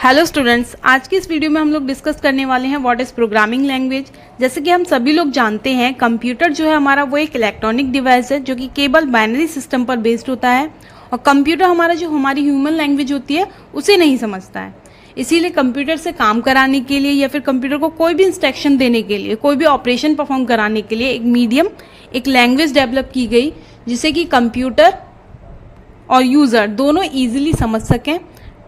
Hello students, आज की इस वीडियो में हम लोग डिस्कस करने वाले हैं व्हाट इज़ प्रोग्रामिंग लैंग्वेज। जैसे कि हम सभी लोग जानते हैं, कंप्यूटर जो है हमारा वो एक इलेक्ट्रॉनिक डिवाइस है जो कि केवल बाइनरी सिस्टम पर बेस्ड होता है और कंप्यूटर हमारा जो हमारी ह्यूमन लैंग्वेज होती है उसे नहीं समझता है। इसीलिए कंप्यूटर से काम कराने के लिए या फिर कंप्यूटर को कोई भी इंस्ट्रक्शन देने के लिए, कोई भी ऑपरेशन परफॉर्म कराने के लिए एक मीडियम, एक लैंग्वेज डेवलप की गई जिसे कि कंप्यूटर और यूज़र दोनों ईजिली समझ सकें।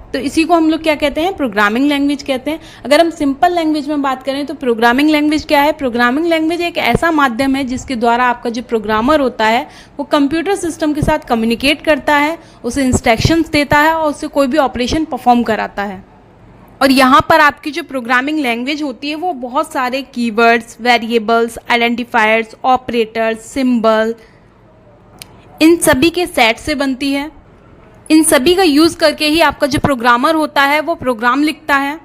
तो इसी को हम लोग क्या कहते हैं, प्रोग्रामिंग लैंग्वेज कहते हैं। अगर हम सिंपल लैंग्वेज में बात करें तो प्रोग्रामिंग लैंग्वेज क्या है? प्रोग्रामिंग लैंग्वेज एक ऐसा माध्यम है जिसके द्वारा आपका जो प्रोग्रामर होता है वो कंप्यूटर सिस्टम के साथ कम्युनिकेट करता है, उसे इंस्ट्रक्शंस देता है और उससे कोई भी ऑपरेशन परफॉर्म कराता है। और यहाँ पर आपकी जो प्रोग्रामिंग लैंग्वेज होती है वो बहुत सारे keywords, variables, identifiers, operators, symbol, इन सभी के सेट से बनती है। इन सभी का यूज़ करके ही आपका जो प्रोग्रामर होता है वो प्रोग्राम लिखता है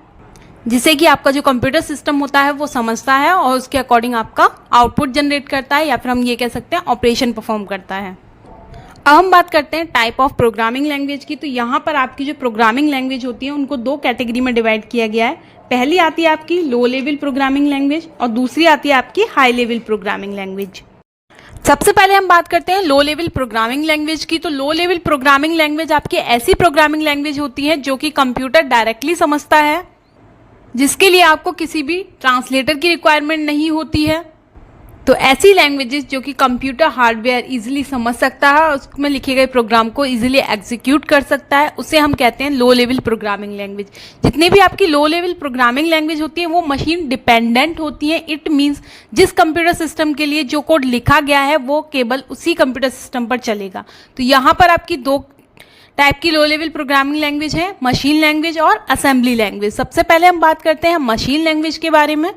जिसे कि आपका जो कंप्यूटर सिस्टम होता है वो समझता है और उसके अकॉर्डिंग आपका आउटपुट जनरेट करता है, या फिर हम ये कह सकते हैं ऑपरेशन परफॉर्म करता है। अब हम बात करते हैं टाइप ऑफ प्रोग्रामिंग लैंग्वेज की। तो यहाँ पर आपकी जो प्रोग्रामिंग लैंग्वेज होती है उनको दो कैटेगरी में डिवाइड किया गया है। पहली आती है आपकी लो लेवल प्रोग्रामिंग लैंग्वेज और दूसरी आती है आपकी हाई लेवल प्रोग्रामिंग लैंग्वेज। सबसे पहले हम बात करते हैं लो लेवल प्रोग्रामिंग लैंग्वेज की। तो लो लेवल प्रोग्रामिंग लैंग्वेज आपकी ऐसी प्रोग्रामिंग लैंग्वेज होती है जो कि कंप्यूटर डायरेक्टली समझता है, जिसके लिए आपको किसी भी ट्रांसलेटर की रिक्वायरमेंट नहीं होती है। तो ऐसी लैंग्वेजेस जो कि कंप्यूटर हार्डवेयर इजीली समझ सकता है और उसमें लिखे गए प्रोग्राम को इजीली एग्जीक्यूट कर सकता है, उसे हम कहते हैं लो लेवल प्रोग्रामिंग लैंग्वेज। जितनी भी आपकी लो लेवल प्रोग्रामिंग लैंग्वेज होती है वो मशीन डिपेंडेंट होती है। इट मीन्स जिस कंप्यूटर सिस्टम के लिए जो कोड लिखा गया है वो केवल उसी कंप्यूटर सिस्टम पर चलेगा। तो यहाँ पर आपकी दो टाइप की लो लेवल प्रोग्रामिंग लैंग्वेज है, मशीन लैंग्वेज और असेंबली लैंग्वेज। सबसे पहले हम बात करते हैं मशीन लैंग्वेज के बारे में।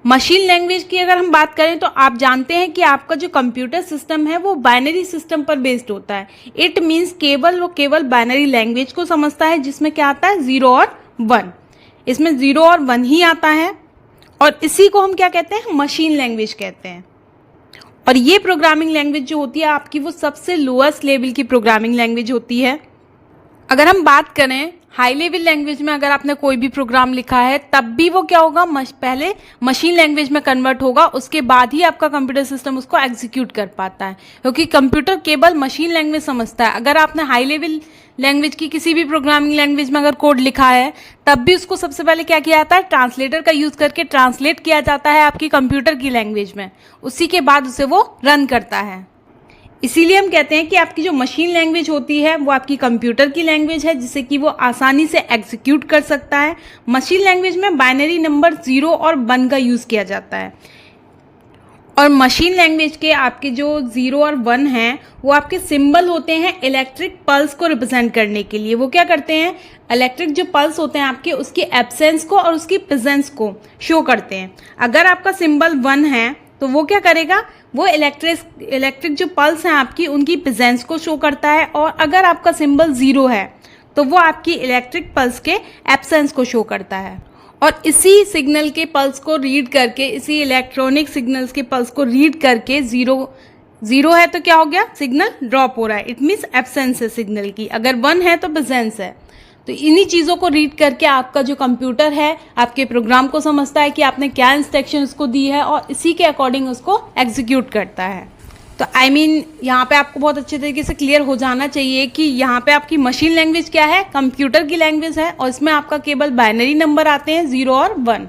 मशीन लैंग्वेज की अगर हम बात करें तो आप जानते हैं कि आपका जो कंप्यूटर सिस्टम है वो बाइनरी सिस्टम पर बेस्ड होता है। इट मीन्स केवल बाइनरी लैंग्वेज को समझता है जिसमें क्या आता है, 0 और 1। इसमें 0 और 1 ही आता है और इसी को हम क्या कहते हैं, मशीन लैंग्वेज कहते हैं। और ये प्रोग्रामिंग लैंग्वेज जो होती है आपकी वो सबसे लोएस्ट लेवल की प्रोग्रामिंग लैंग्वेज होती है। अगर हम बात करें हाई लेवल लैंग्वेज में, अगर आपने कोई भी प्रोग्राम लिखा है तब भी वो क्या होगा, पहले मशीन लैंग्वेज में कन्वर्ट होगा, उसके बाद ही आपका कंप्यूटर सिस्टम उसको एग्जीक्यूट कर पाता है, क्योंकि कंप्यूटर केवल मशीन लैंग्वेज समझता है। अगर आपने हाई लेवल लैंग्वेज की किसी भी प्रोग्रामिंग लैंग्वेज में अगर कोड लिखा है तब भी उसको सबसे पहले क्या किया जाता है, ट्रांसलेटर का यूज़ करके ट्रांसलेट किया जाता है आपकी कंप्यूटर की लैंग्वेज में, उसी के बाद उसे वो रन करता है। इसीलिए हम कहते हैं कि आपकी जो मशीन लैंग्वेज होती है वो आपकी कंप्यूटर की लैंग्वेज है जिसे कि वो आसानी से एग्जीक्यूट कर सकता है। मशीन लैंग्वेज में बाइनरी नंबर 0 और 1 का यूज़ किया जाता है और मशीन लैंग्वेज के आपके जो 0 और 1 हैं वो आपके सिंबल होते हैं इलेक्ट्रिक पल्स को रिप्रेजेंट करने के लिए। वो क्या करते हैं, इलेक्ट्रिक जो पल्स होते हैं आपके उसकी एब्सेंस को और उसकी प्रेजेंस को शो करते हैं। अगर आपका सिंबल 1 है तो वो क्या करेगा, वो इलेक्ट्रिक जो पल्स हैं आपकी उनकी प्रेजेंस को शो करता है, और अगर आपका सिंबल 0 है तो वो आपकी इलेक्ट्रिक पल्स के एब्सेंस को शो करता है। और इसी सिग्नल के पल्स को रीड करके, इसी इलेक्ट्रॉनिक सिग्नल्स के पल्स को रीड करके 0 है तो क्या हो गया, सिग्नल ड्रॉप हो रहा है, इट मीन्स एब्सेंस है सिग्नल की। अगर 1 है तो प्रेजेंस है। तो इन्हीं चीज़ों को रीड करके आपका जो कंप्यूटर है आपके प्रोग्राम को समझता है कि आपने क्या इंस्ट्रक्शन उसको दी है और इसी के अकॉर्डिंग उसको एग्जीक्यूट करता है। तो यहाँ पे आपको बहुत अच्छे तरीके से क्लियर हो जाना चाहिए कि यहाँ पे आपकी मशीन लैंग्वेज क्या है, कंप्यूटर की लैंग्वेज है और इसमें आपका केवल बाइनरी नंबर आते हैं 0 और 1।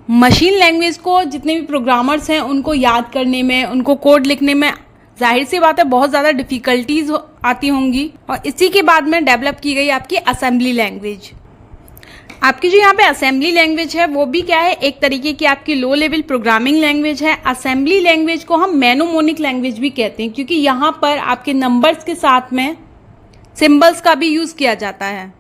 मशीन लैंग्वेज को जितने भी प्रोग्रामर्स हैं उनको याद करने में, उनको कोड लिखने में जाहिर सी बात है बहुत ज़्यादा डिफ़िकल्टीज आती होंगी। और इसी के बाद में डेवलप की गई आपकी असेंबली लैंग्वेज। आपकी जो यहाँ पे असेंबली लैंग्वेज है वो भी क्या है, एक तरीके की आपकी लो लेवल प्रोग्रामिंग लैंग्वेज है। असेंबली लैंग्वेज को हम मेनोमोनिक लैंग्वेज भी कहते हैं क्योंकि यहाँ पर आपके नंबर्स के साथ में सिंबल्स का भी यूज़ किया जाता है,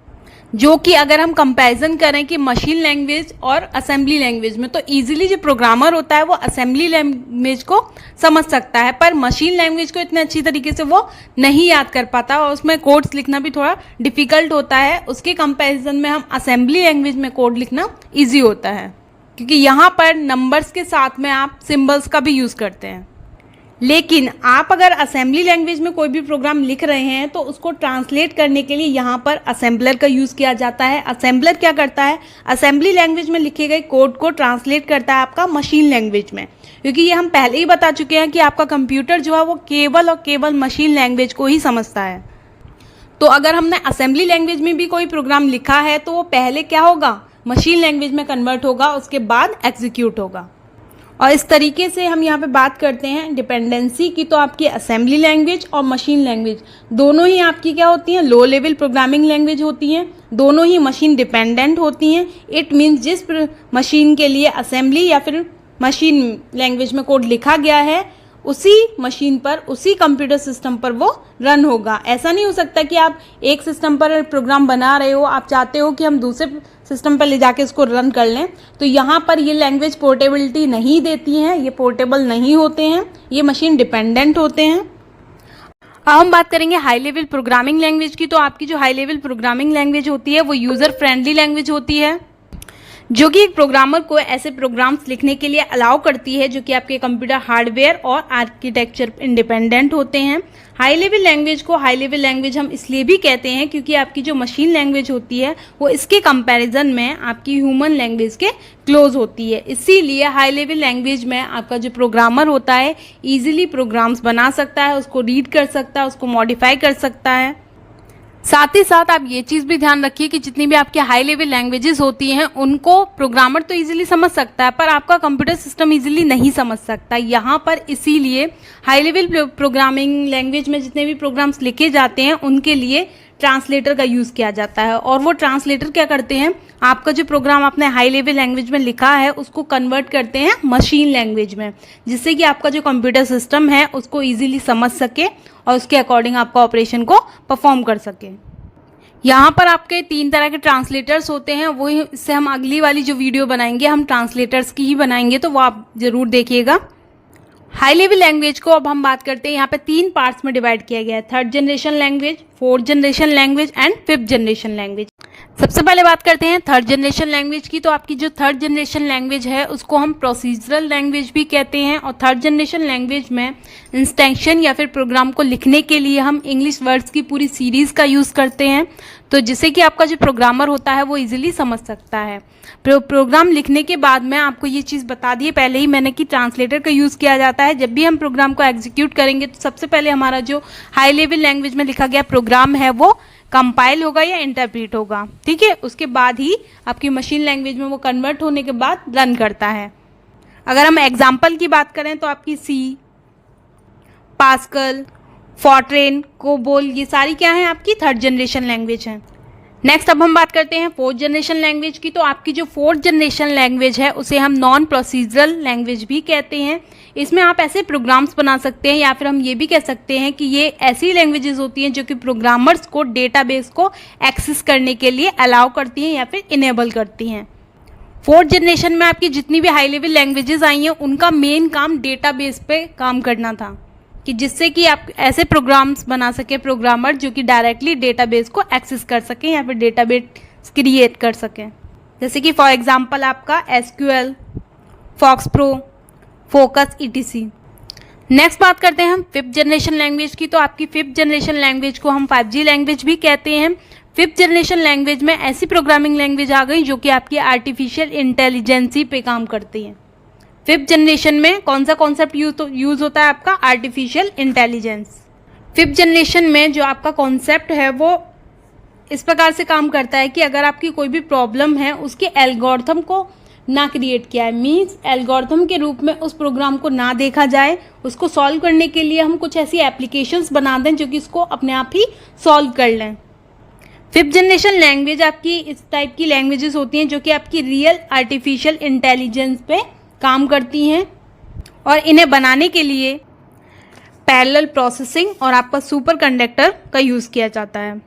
जो कि अगर हम कंपैरिजन करें कि मशीन लैंग्वेज और असेंबली लैंग्वेज में, तो इजीली जो प्रोग्रामर होता है वो असेंबली लैंग्वेज को समझ सकता है, पर मशीन लैंग्वेज को इतने अच्छी तरीके से वो नहीं याद कर पाता और उसमें कोड्स लिखना भी थोड़ा डिफिकल्ट होता है। उसके कंपैरिजन में हम असेंबली लैंग्वेज में कोड लिखना ईजी होता है क्योंकि यहाँ पर नंबर्स के साथ में आप सिम्बल्स का भी यूज़ करते हैं। लेकिन आप अगर असेंबली लैंग्वेज में कोई भी प्रोग्राम लिख रहे हैं तो उसको ट्रांसलेट करने के लिए यहाँ पर असेंबलर का यूज़ किया जाता है। असेंबलर क्या करता है, असेंबली लैंग्वेज में लिखे गए कोड को ट्रांसलेट करता है आपका मशीन लैंग्वेज में, क्योंकि ये हम पहले ही बता चुके हैं कि आपका कंप्यूटर जो है वो केवल और केवल मशीन लैंग्वेज को ही समझता है। तो अगर हमने असेंबली लैंग्वेज में भी कोई प्रोग्राम लिखा है तो वो पहले क्या होगा, मशीन लैंग्वेज में कन्वर्ट होगा, उसके बाद एग्जीक्यूट होगा। और इस तरीके से हम यहाँ पे बात करते हैं डिपेंडेंसी की, तो आपकी असेंबली लैंग्वेज और मशीन लैंग्वेज दोनों ही आपकी क्या होती हैं, लो लेवल प्रोग्रामिंग लैंग्वेज होती हैं, दोनों ही मशीन डिपेंडेंट होती हैं। इट मीन्स जिस मशीन के लिए असेंबली या फिर मशीन लैंग्वेज में कोड लिखा गया है उसी मशीन पर, उसी कंप्यूटर सिस्टम पर वो रन होगा। ऐसा नहीं हो सकता कि आप एक सिस्टम पर प्रोग्राम बना रहे हो, आप चाहते हो कि हम दूसरे सिस्टम पर ले जाके इसको रन कर लें, तो यहाँ पर ये लैंग्वेज पोर्टेबिलिटी नहीं देती हैं, ये पोर्टेबल नहीं होते हैं, ये मशीन डिपेंडेंट होते हैं। अब हम बात करेंगे हाई लेवल प्रोग्रामिंग लैंग्वेज की। तो आपकी जो हाई लेवल प्रोग्रामिंग लैंग्वेज होती है वो यूज़र फ्रेंडली लैंग्वेज होती है, जो कि एक प्रोग्रामर को ऐसे प्रोग्राम्स लिखने के लिए अलाउ करती है जो कि आपके कंप्यूटर हार्डवेयर और आर्किटेक्चर इंडिपेंडेंट होते हैं। हाई लेवल लैंग्वेज को हाई लेवल लैंग्वेज हम इसलिए भी कहते हैं क्योंकि आपकी जो मशीन लैंग्वेज होती है वो इसके कंपैरिजन में आपकी ह्यूमन लैंग्वेज के क्लोज होती है। इसीलिए हाई लेवल लैंग्वेज में आपका जो प्रोग्रामर होता है ईजिली प्रोग्राम्स बना सकता है, उसको रीड कर सकता है, उसको मॉडिफाई कर सकता है। साथ ही साथ आप ये चीज़ भी ध्यान रखिए कि जितनी भी आपकी हाई लेवल लैंग्वेजेस होती हैं उनको प्रोग्रामर तो इजीली समझ सकता है पर आपका कंप्यूटर सिस्टम इजीली नहीं समझ सकता। यहाँ पर इसीलिए हाई लेवल प्रोग्रामिंग लैंग्वेज में जितने भी प्रोग्राम्स लिखे जाते हैं उनके लिए ट्रांसलेटर का यूज़ किया जाता है। और वो ट्रांसलेटर क्या करते हैं, आपका जो प्रोग्राम आपने हाई लेवल लैंग्वेज में लिखा है उसको कन्वर्ट करते हैं मशीन लैंग्वेज में, जिससे कि आपका जो कंप्यूटर सिस्टम है उसको ईजिली समझ सके और उसके अकॉर्डिंग आपका ऑपरेशन को परफॉर्म कर सके। यहाँ पर आपके 3 तरह के ट्रांसलेटर्स होते हैं, वो इससे हम अगली वाली जो वीडियो बनाएंगे हम ट्रांसलेटर्स की ही बनाएंगे, तो वो आप ज़रूर देखिएगा। हाई लेवल लैंग्वेज को अब हम बात करते हैं, यहाँ पे 3 पार्ट्स में डिवाइड किया गया है, 3rd generation language, 4th generation language and 5th generation language. सबसे पहले बात करते हैं 3rd जनरेशन लैंग्वेज की। तो आपकी जो 3rd जनरेशन लैंग्वेज है उसको हम प्रोसीजरल लैंग्वेज भी कहते हैं। और 3rd जनरेशन लैंग्वेज में इंस्ट्रक्शन या फिर प्रोग्राम को लिखने के लिए हम इंग्लिश वर्ड्स की पूरी सीरीज़ का यूज़ करते हैं, तो जिससे कि आपका जो प्रोग्रामर होता है वो इजीली समझ सकता है। प्रोग्राम लिखने के बाद में आपको ये चीज़ बता दी पहले ही मैंने कि ट्रांसलेटर का यूज़ किया जाता है। जब भी हम प्रोग्राम को एग्जीक्यूट करेंगे तो सबसे पहले हमारा जो हाई लेवल लैंग्वेज में लिखा गया प्रोग्राम है वो कंपाइल होगा या इंटरप्रीट होगा, ठीक है। उसके बाद ही आपकी मशीन लैंग्वेज में वो कन्वर्ट होने के बाद रन करता है। अगर हम एग्जाम्पल की बात करें तो आपकी सी, पास्कल, फॉर्ट्रेन, कोबोल, ये सारी क्या है आपकी 3rd जनरेशन लैंग्वेज है। नेक्स्ट अब हम बात करते हैं 4th जनरेशन लैंग्वेज की। तो आपकी जो 4th जनरेशन लैंग्वेज है उसे हम नॉन प्रोसीजरल लैंग्वेज भी कहते हैं। इसमें आप ऐसे प्रोग्राम्स बना सकते हैं या फिर हम ये भी कह सकते हैं कि ये ऐसी लैंग्वेजेस होती हैं जो कि प्रोग्रामर्स को डेटाबेस को एक्सेस करने के लिए अलाउ करती हैं या फिर इनेबल करती हैं। 4th जनरेशन में आपकी जितनी भी हाई लेवल लैंग्वेजेस आई हैं उनका मेन काम डेटाबेस पे काम करना था, कि जिससे कि आप ऐसे प्रोग्राम्स बना सके प्रोग्रामर जो कि डायरेक्टली डेटाबेस को एक्सेस कर सकें या फिर डेटाबेस क्रिएट कर सकें। जैसे कि फॉर एग्जांपल आपका SQL, फॉक्स प्रो, फोकस ETC। नेक्स्ट बात करते हैं हम 5th जनरेशन लैंग्वेज की। तो आपकी 5th जनरेशन लैंग्वेज को हम 5G लैंग्वेज भी कहते हैं। 5th जनरेशन लैंग्वेज में ऐसी प्रोग्रामिंग लैंग्वेज आ गई जो कि आपकी आर्टिफिशियल इंटेलिजेंसी पे काम करती है। 5th जनरेशन में कौन सा कॉन्सेप्ट यूज़ होता है आपका, आर्टिफिशियल इंटेलिजेंस। 5th जनरेशन में जो आपका कॉन्सेप्ट है वो इस प्रकार से काम करता है कि अगर आपकी कोई भी प्रॉब्लम है उसके एल्गोरिथम को ना क्रिएट किया है, मीन्स एल्गोरिथम के रूप में उस प्रोग्राम को ना देखा जाए, उसको सॉल्व करने के लिए हम कुछ ऐसी एप्लीकेशंस बना दें जो कि इसको अपने आप ही सॉल्व कर लें। 5th जनरेशन लैंग्वेज आपकी इस टाइप की लैंग्वेजेस होती हैं जो कि आपकी रियल आर्टिफिशियल इंटेलिजेंस पे काम करती हैं और इन्हें बनाने के लिए पैरेलल प्रोसेसिंग और आपका सुपर कंडक्टर का यूज़ किया जाता है।